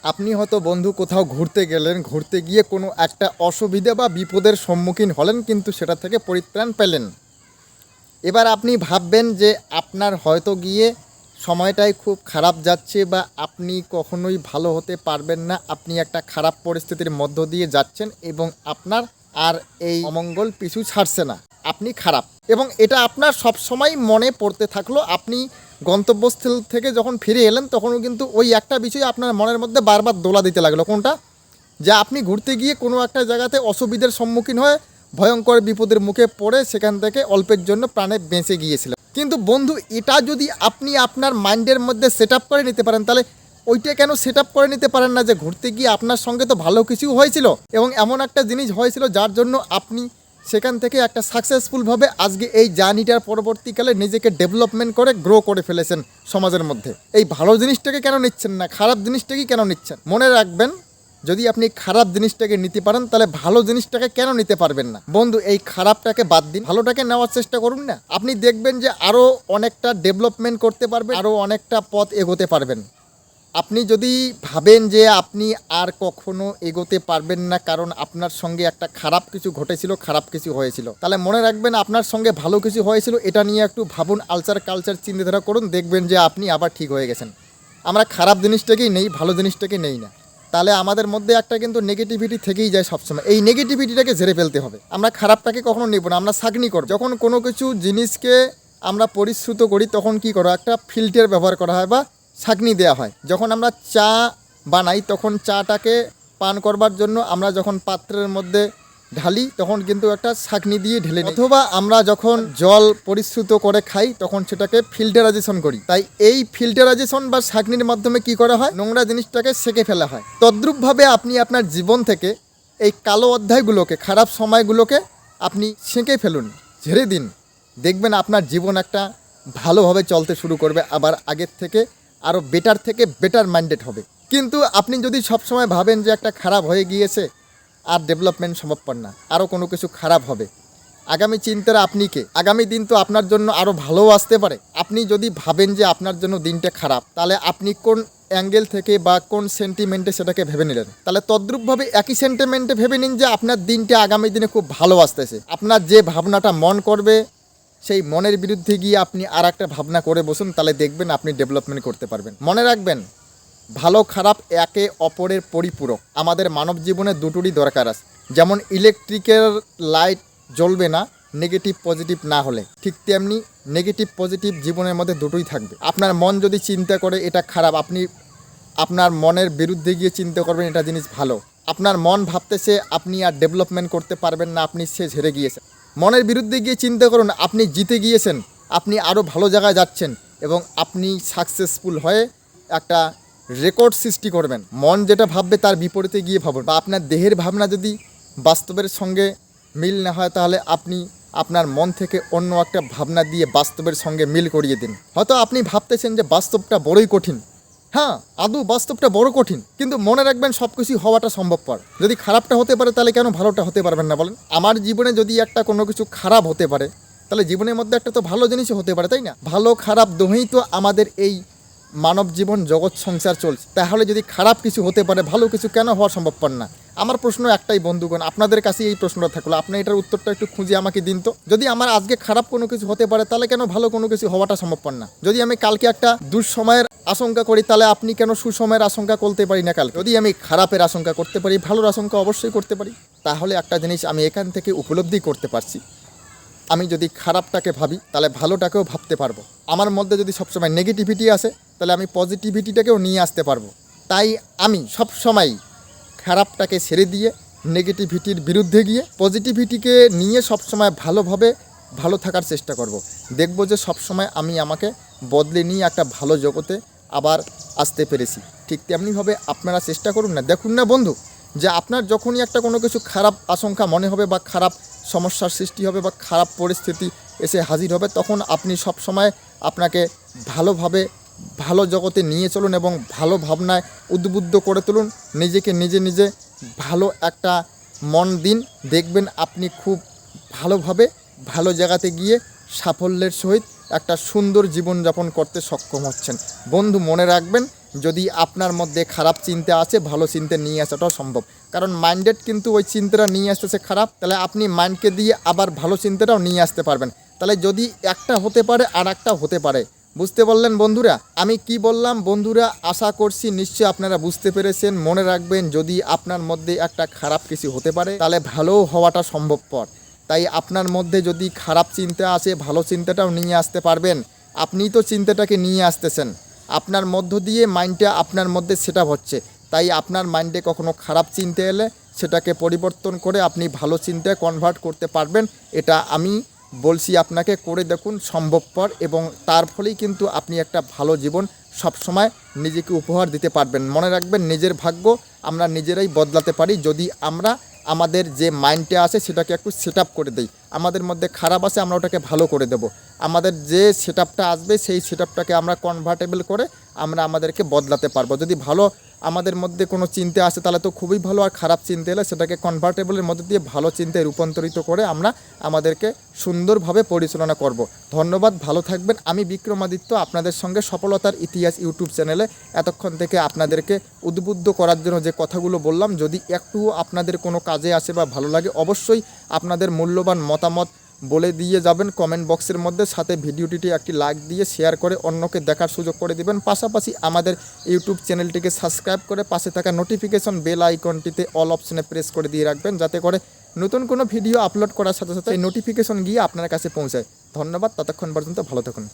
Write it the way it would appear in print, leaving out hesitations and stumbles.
আপনি হয়তো বন্ধু কোথাও ঘুরতে গেলেন, ঘুরতে গিয়ে কোনো একটা অসুবিধা বা বিপদের সম্মুখীন হলেন, কিন্তু সেটা থেকে পরিত্রাণ পেলেন। এবার আপনি ভাববেন যে আপনার হয়তো গিয়ে সময়টাই খুব খারাপ যাচ্ছে বা আপনি কখনোই ভালো হতে পারবেন না, আপনি একটা খারাপ পরিস্থিতির মধ্য দিয়ে যাচ্ছেন এবং আপনার আর এই অমঙ্গল পিছু ছাড়ছে না, আপনি খারাপ। এবং এটা আপনার সব সময় মনে পড়তে থাকলো। আপনি গন্তব্যস্থল থেকে যখন ফিরে এলেন তখনও কিন্তু ওই একটা বিষয় আপনার মনের মধ্যে বারবার দোলা দিতে লাগলো। কোনটা? যে আপনি ঘুরতে গিয়ে কোনো একটা জায়গাতে অসুবিধার সম্মুখীন হয়ে ভয়ঙ্কর বিপদের মুখে পড়ে সেখান থেকে অল্পের জন্য প্রাণে বেঁচে গিয়েছিলেন। কিন্তু বন্ধু, এটা যদি আপনি আপনার মাইন্ডের মধ্যে সেট আপ করে নিতে পারেন, তাহলে ওইটা কেন সেট আপ করে নিতে পারেন না যে ঘুরতে গিয়ে আপনার সঙ্গে তো ভালো কিছু হয়েছিল এবং এমন একটা জিনিস হয়েছিল যার জন্য আপনি সেখান থেকে একটা সাকসেসফুলভাবে আজকে এই জার্নিটার পরবর্তীকালে নিজেকে ডেভেলপমেন্ট করে গ্রো করে ফেলেছেন সমাজের মধ্যে। এই ভালো জিনিসটাকে কেন নিচ্ছেন না, খারাপ জিনিসটাকে কেন নিচ্ছেন? মনে রাখবেন, যদি আপনি খারাপ জিনিসটাকে নিতে পারেন তাহলে ভালো জিনিসটাকে কেন নিতে পারবেন না? বন্ধু, এই খারাপটাকে বাদ দিন, ভালোটাকে নেওয়ার চেষ্টা করুন না। আপনি দেখবেন যে আরও অনেকটা ডেভেলপমেন্ট করতে পারবেন, আরও অনেকটা পথ এগোতে পারবেন। আপনি যদি ভাবেন যে আপনি আর কখনো এগোতে পারবেন না কারণ আপনার সঙ্গে একটা খারাপ কিছু ঘটেছিল, খারাপ কিছু হয়েছিল, তাহলে মনে রাখবেন আপনার সঙ্গে ভালো কিছু হয়েছিল, এটা নিয়ে একটু ভাবুন, কালচার চিন্তাধারা করুন, দেখবেন যে আপনি আবার ঠিক হয়ে গেছেন। আমরা খারাপ জিনিসটাকেই নেই, ভালো জিনিসটাকে নেই না। তাহলে আমাদের মধ্যে একটা কিন্তু নেগেটিভিটি থেকেই যায় সবসময়। এই নেগেটিভিটিটাকে ঝেড়ে ফেলতে হবে। আমরা খারাপটাকে কখনো নেব না, আমরা ছাঁকনি করব। যখন কোনো কিছু জিনিসকে আমরা পরিশ্রুত করি তখন কি করো, একটা ফিল্টার ব্যবহার করা হয় বা ছাঁকনি দেওয়া হয়। যখন আমরা চা বানাই তখন চাটাকে পান করবার জন্য আমরা যখন পাত্রের মধ্যে ঢালি তখন কিন্তু একটা ছাঁকনি দিয়ে ঢেলে নিই, অথবা আমরা যখন জল পরিশ্রুত করে খাই তখন সেটাকে ফিল্টারাইজেশন করি। তাই এই ফিল্টারাইজেশন বা ছাঁকনির মাধ্যমে কি করা হয়, নোংরা জিনিসটাকে সেকে ফেলা হয়। তদ্রূপভাবে আপনি আপনার জীবন থেকে এই কালো অধ্যায়গুলোকে, খারাপ সময়গুলোকে আপনি সেঁকে ফেলুন, ঝেড়ে দিন। দেখবেন আপনার জীবন একটা ভালোভাবে চলতে শুরু করবে, আবার আগের থেকে আরও বেটার থেকে বেটার মাইন্ডেড হবে। কিন্তু আপনি যদি সবসময় ভাবেন যে একটা খারাপ হয়ে গিয়েছে আর ডেভেলপমেন্ট সম্ভবপর না, আরও কোনো কিছু খারাপ হবে, আগামী চিন্তার আপনি কে? আগামী দিন তো আপনার জন্য আরও ভালোও আসতে পারে। আপনি যদি ভাবেন যে আপনার জন্য দিনটা খারাপ, তাহলে আপনি কোন অ্যাঙ্গেল থেকে বা কোন সেন্টিমেন্টে সেটাকে ভেবে নিলেন? তাহলে তদ্রূপভাবে একই সেন্টিমেন্টে ভেবে নিন যে আপনার দিনটা আগামী দিনে খুব ভালো আসতেছে। আপনার যে ভাবনাটা মন করবে সেই মনের বিরুদ্ধে গিয়ে আপনি আর একটা ভাবনা করে বসুন, তাহলে দেখবেন আপনি ডেভেলপমেন্ট করতে পারবেন। মনে রাখবেন, ভালো খারাপ একে অপরের পরিপূরক। আমাদের মানব জীবনে দুটোরই দরকার আছে। যেমন ইলেকট্রিকের লাইট জ্বলবে না নেগেটিভ পজিটিভ না হলে, ঠিক তেমনি নেগেটিভ পজিটিভ জীবনের মধ্যে দুটোই থাকবে। আপনার মন যদি চিন্তা করে এটা খারাপ, আপনি আপনার মনের বিরুদ্ধে গিয়ে চিন্তা করবেন এটা জিনিস ভালো। আপনার মন ভাবতেছে আপনি আর ডেভেলপমেন্ট করতে পারবেন না, আপনি সে ঝেড়ে গিয়েছেন। মনের বিরুদ্ধে গিয়ে চিন্তা করুন আপনি জিতে গিয়েছেন, আপনি আরও ভালো জায়গায় যাচ্ছেন এবং আপনি সাকসেসফুল হয়ে একটা রেকর্ড সৃষ্টি করবেন। মন যেটা ভাববে তার বিপরীতে গিয়ে ভাবুন। বা আপনার দেহের ভাবনা যদি বাস্তবের সঙ্গে মিল না হয়, তাহলে আপনি আপনার মন থেকে অন্য একটা ভাবনা দিয়ে বাস্তবের সঙ্গে মিল করিয়ে দিন। হয়তো আপনি ভাবতেছেন যে বাস্তবটা বড়ই কঠিন। হ্যাঁ, আদৌ বাস্তবটা বড় কঠিন, কিন্তু মনে রাখবেন সব কিছু হওয়াটা সম্ভবপর। যদি খারাপটা হতে পারে তাহলে কেন ভালোটা হতে পারবেন না বলেন? আমার জীবনে যদি একটা কোনো কিছু খারাপ হতে পারে, তাহলে জীবনের মধ্যে একটা তো ভালো জিনিসও হতে পারে, তাই না? ভালো খারাপ দোহেই তো আমাদের এই মানব জীবন জগৎ সংসার চলছে। তাহলে যদি খারাপ কিছু হতে পারে, ভালো কিছু কেন হওয়া সম্ভবপর না? আমার প্রশ্ন একটাই বন্ধুগণ, আপনাদের কাছে এই প্রশ্নটা থাকলো, আপনি এটার উত্তরটা একটু খুঁজে আমাকে দিন তো। যদি আমার আজকে খারাপ কোনো কিছু হতে পারে, তাহলে কেন ভালো কোনো কিছু হওয়াটা সম্ভবপর না? যদি আমি কালকে একটা দুঃসময়ের আশঙ্কা করি, তাহলে আপনি কেন সুসময়ের আশঙ্কা করতে পারি না কালকে? যদি আমি খারাপের আশঙ্কা করতে পারি, ভালোর আশঙ্কা অবশ্যই করতে পারি। তাহলে একটা জিনিস আমি এখান থেকে উপলব্ধি করতে পারছি, আমি যদি খারাপটাকে ভাবি তাহলে ভালোটাকেও ভাবতে পারবো। আমার মধ্যে যদি সবসময় নেগেটিভিটি আসে, তাহলে আমি পজিটিভিটিটাকেও নিয়ে আসতে পারবো। তাই আমি সবসময় খারাপটাকে ছেড়ে দিয়ে নেগেটিভিটির বিরুদ্ধে গিয়ে পজিটিভিটিকে নিয়ে সবসময় ভালোভাবে ভালো থাকার চেষ্টা করব। দেখব যে সবসময় আমি আমাকে বদলে নিয়ে একটা ভালো জগতে আবার আসতে পেরেছি। ঠিক তেমনিভাবে আপনারা চেষ্টা করুন না। দেখুন না বন্ধু, যে আপনার যখনই একটা কোনো কিছু খারাপ আশঙ্কা মনে হবে বা খারাপ সমস্যার সৃষ্টি হবে বা খারাপ পরিস্থিতি এসে হাজির হবে, তখন আপনি সব সময় আপনাকে ভালোভাবে ভালো জগতে নিয়ে চলুন এবং ভালো ভাবনায় উদ্বুদ্ধ করে তুলুন। নিজেকে নিজে নিজে ভালো একটা মন দিন, দেখবেন আপনি খুব ভালোভাবে ভালো জায়গাতে গিয়ে সাফল্যের সহিত একটা সুন্দর জীবনযাপন করতে সক্ষম হচ্ছেন। বন্ধু, মনে রাখবেন, যদি আপনার মধ্যে খারাপ চিন্তা আছে ভালো চিন্তা নিয়ে আসাটাও সম্ভব। কারণ মাইন্ডেড কিন্তু ওই চিন্তাটা নিয়ে আসতেছে খারাপ, তাহলে আপনি মাইন্ডকে দিয়ে আবার ভালো চিন্তাটাও নিয়ে আসতে পারবেন। তাহলে যদি একটা হতে পারে আর একটা হতে পারে। বুঝতে পারলেন বন্ধুরা আমি কি বললাম? বন্ধুরা আশা করছি নিশ্চয়ই আপনারা বুঝতে পেরেছেন। মনে রাখবেন, যদি আপনার মধ্যে একটা খারাপ কিছু হতে পারে তাহলে ভালো হওয়াটা সম্ভবপর। তাই আপনার মধ্যে যদি খারাপ চিন্তা আসে ভালো চিন্তাটাও নিয়ে আসতে পারবেন। আপনিই তো চিন্তাটাকে নিয়ে আসতেছেন, আপনার মধ্য দিয়ে মাইন্ডটা আপনার মধ্যে সেটআপ হচ্ছে। তাই আপনার মাইন্ডে কখনো খারাপ চিন্তা এলে সেটাকে পরিবর্তন করে আপনি ভালো চিন্তায় কনভার্ট করতে পারবেন। এটা আমি বলছি আপনাকে, করে দেখুন, সম্ভবপর। এবং তার ফলেই কিন্তু আপনি একটা ভালো জীবন সবসময় নিজেকে উপহার দিতে পারবেন। মনে রাখবেন, নিজের ভাগ্য আমরা নিজেরাই বদলাতে পারি যদি আমরা আমাদের যে মাইন্ডটা আছে সেটাকে একটু সেট আপ করে দিই। আমাদের মধ্যে খারাপ আছে আমরা ওটাকে ভালো করে দেব। আমাদের যে সেট আপটা আসবে সেই সেট আপটাকে আমরা কনভার্টেবল করে আমরা আমাদেরকে বদলাতে পারবো। যদি ভালো আমাদের মধ্যে কোনো চিন্তা আসে তাহলে তো খুবই ভালো, আর খারাপ চিন্তা এলে সেটাকে কনভার্টেবলের মধ্যে দিয়ে ভালো চিন্তায় রূপান্তরিত করে আমরা আমাদেরকে সুন্দরভাবে পরিচালনা করব। ধন্যবাদ, ভালো থাকবেন। আমি বিক্রমাদিত্য আপনাদের সঙ্গে সফলতার ইতিহাস ইউটিউব চ্যানেলে এতক্ষণ থেকে আপনাদেরকে উদ্বুদ্ধ করার জন্য যে কথাগুলো বললাম, যদি একটুও আপনাদের কোনো কাজে আসে বা ভালো লাগে অবশ্যই আপনাদের মূল্যবান মতামত বলে দিয়ে যাবেন কমেন্ট বক্সের মধ্যে। সাথে ভিডিওটিতে একটি লাইক দিয়ে শেয়ার করে অন্যকে দেখার সুযোগ করে দিবেন। পাশাপাশি আমাদের ইউটিউব চ্যানেলটিকে সাবস্ক্রাইব করে পাশে থাকা নোটিফিকেশন বেল আইকনটিতে অল অপশনে প্রেস করে দিয়ে রাখবেন, যাতে করে নতুন কোনো ভিডিও আপলোড করার সাথে সাথে এই নোটিফিকেশন গিয়ে আপনার কাছে পৌঁছায়। ধন্যবাদ, ততক্ষণ পর্যন্ত ভালো থাকুন।